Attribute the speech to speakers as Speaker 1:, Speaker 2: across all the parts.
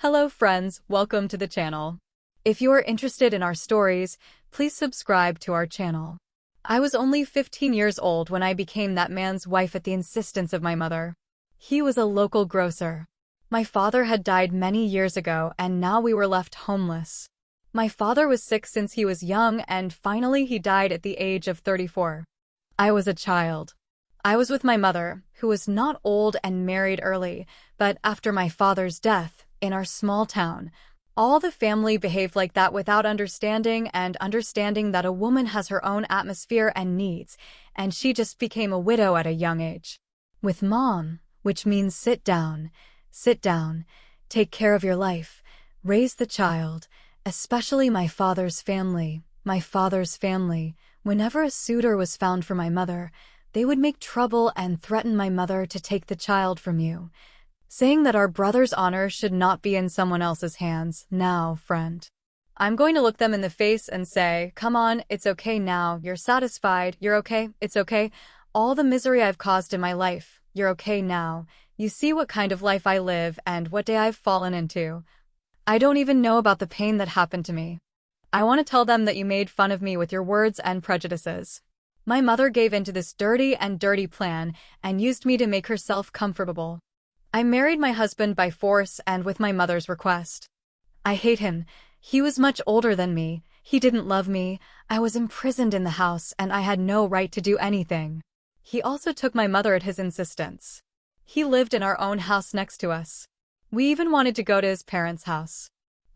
Speaker 1: Hello friends, welcome to the channel. If you are interested in our stories, please subscribe to our channel. I was only 15 years old when I became that man's wife at the insistence of my mother. He was a local grocer. My father had died many years ago and now we were left homeless. My father was sick since he was young and finally he died at the age of 34. I was a child. I was with my mother, who was not old and married early, but after my father's death, in our small town, all the family behaved like that without understanding that a woman has her own atmosphere and needs, and she just became a widow at a young age. With mom, which means sit down, take care of your life, raise the child, especially my father's family. Whenever a suitor was found for my mother, they would make trouble and threaten my mother to take the child from you, saying that our brother's honor should not be in someone else's hands. Now, friend, I'm going to look them in the face and say, come on, it's okay now, you're satisfied, you're okay, it's okay. All the misery I've caused in my life, you're okay now. You see what kind of life I live and what day I've fallen into. I don't even know about the pain that happened to me. I want to tell them that you made fun of me with your words and prejudices. My mother gave in to this dirty plan and used me to make herself comfortable. I married my husband by force and with my mother's request. I hate him. He was much older than me. He didn't love me. I was imprisoned in the house and I had no right to do anything. He also took my mother at his insistence. He lived in our own house next to us. We even wanted to go to his parents' house.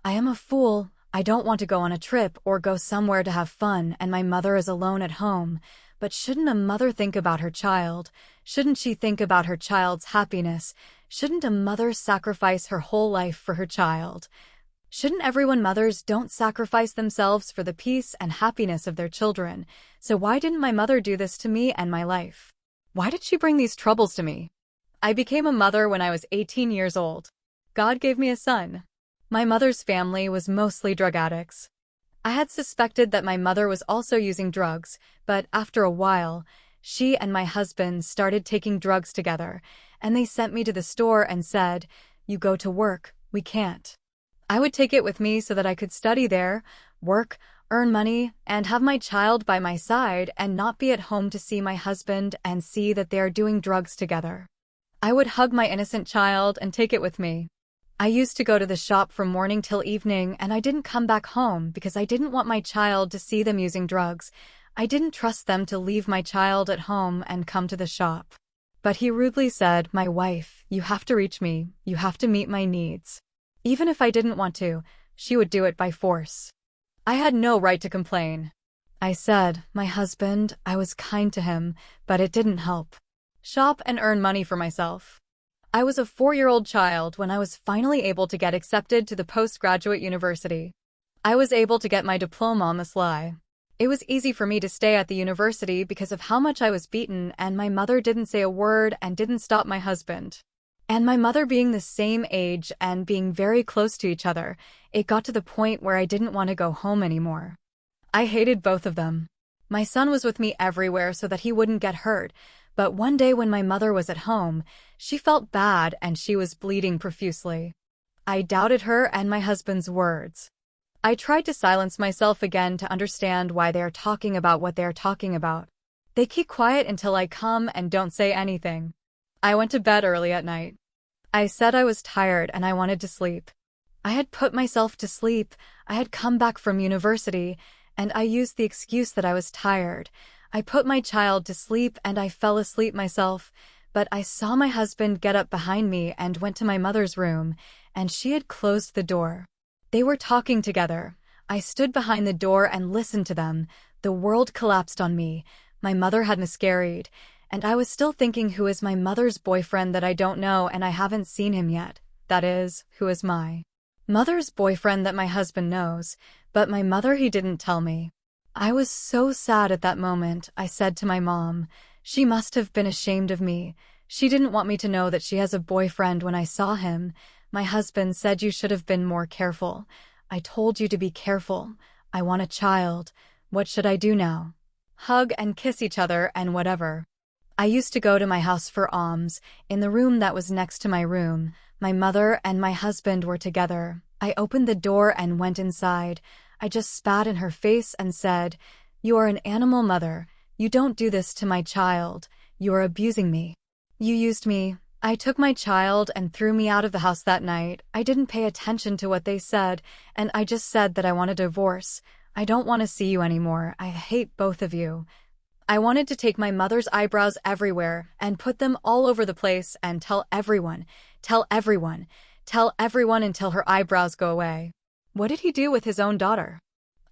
Speaker 1: I am a fool. I don't want to go on a trip or go somewhere to have fun and my mother is alone at home. But shouldn't a mother think about her child? Shouldn't she think about her child's happiness? Shouldn't a mother sacrifice her whole life for her child? Shouldn't everyone mothers don't sacrifice themselves for the peace and happiness of their children? So why didn't my mother do this to me and my life? Why did she bring these troubles to me? I became a mother when I was 18 years old. God gave me a son. My mother's family was mostly drug addicts. I had suspected that my mother was also using drugs, but after a while, she and my husband started taking drugs together, and they sent me to the store and said, "You go to work, we can't." I would take it with me so that I could study there, work, earn money, and have my child by my side and not be at home to see my husband and see that they are doing drugs together. I would hug my innocent child and take it with me. I used to go to the shop from morning till evening and I didn't come back home because I didn't want my child to see them using drugs. I didn't trust them to leave my child at home and come to the shop. But he rudely said, "My wife, you have to reach me, you have to meet my needs." Even if I didn't want to, she would do it by force. I had no right to complain. I said, "My husband, I was kind to him, but it didn't help. Shop and earn money for myself." I was a 4-year-old child when I was finally able to get accepted to the postgraduate university. I was able to get my diploma on the sly. It was easy for me to stay at the university because of how much I was beaten and my mother didn't say a word and didn't stop my husband. And my mother being the same age and being very close to each other, it got to the point where I didn't want to go home anymore. I hated both of them. My son was with me everywhere so that he wouldn't get hurt. But one day when my mother was at home, she felt bad and she was bleeding profusely. I doubted her and my husband's words. I tried to silence myself again to understand why they are talking about what they are talking about. They keep quiet until I come and don't say anything. I went to bed early at night. I said I was tired and I wanted to sleep. I had put myself to sleep. I had come back from university, and I used the excuse that I was tired. I put my child to sleep and I fell asleep myself, but I saw my husband get up behind me and went to my mother's room, and she had closed the door. They were talking together. I stood behind the door and listened to them. The world collapsed on me. My mother had miscarried, and I was still thinking, who is my mother's boyfriend that I don't know and I haven't seen him yet? That is, who is my mother's boyfriend that my husband knows, but my mother he didn't tell me. I was so sad at that moment. I said to my mom, she must have been ashamed of me. She didn't want me to know that she has a boyfriend when I saw him. My husband said you should have been more careful. I told you to be careful. I want a child. What should I do now? Hug and kiss each other and whatever. I used to go to my house for alms. In the room that was next to my room, my mother and my husband were together. I opened the door and went inside. I just spat in her face and said, "You are an animal, mother. You don't do this to my child. You are abusing me. You used me." I took my child and threw me out of the house that night. I didn't pay attention to what they said, and I just said that I want a divorce. I don't want to see you anymore. I hate both of you. I wanted to take my mother's eyebrows everywhere and put them all over the place and tell everyone, tell everyone, tell everyone until her eyebrows go away. What did he do with his own daughter?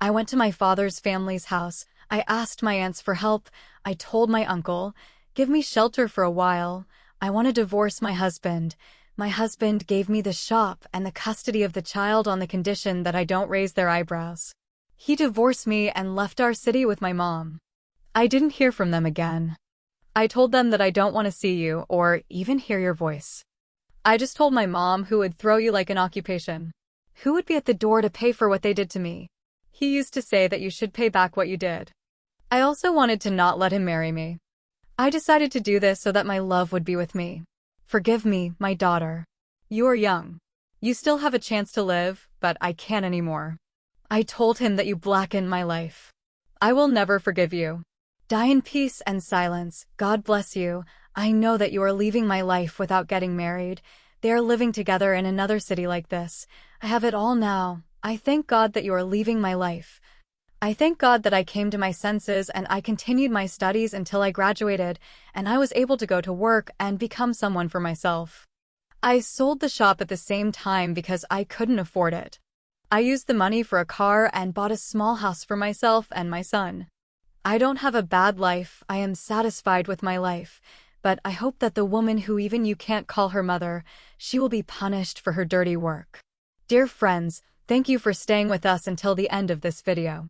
Speaker 1: I went to my father's family's house. I asked my aunts for help. I told my uncle, "Give me shelter for a while. I want to divorce my husband." My husband gave me the shop and the custody of the child on the condition that I don't raise their eyebrows. He divorced me and left our city with my mom. I didn't hear from them again. I told them that I don't want to see you or even hear your voice. I just told my mom who would throw you like an occupation. Who would be at the door to pay for what they did to me? He used to say that you should pay back what you did. I also wanted to not let him marry me. I decided to do this so that my love would be with me. Forgive me, my daughter. You are young. You still have a chance to live, but I can't anymore. I told him that you blackened my life. I will never forgive you. Die in peace and silence. God bless you. I know that you are leaving my life without getting married. They are living together in another city like this. I have it all now. I thank God that you are leaving my life. I thank God that I came to my senses and I continued my studies until I graduated and I was able to go to work and become someone for myself. I sold the shop at the same time because I couldn't afford it. I used the money for a car and bought a small house for myself and my son. I don't have a bad life. I am satisfied with my life. But I hope that the woman who even you can't call her mother, she will be punished for her dirty work. Dear friends, thank you for staying with us until the end of this video.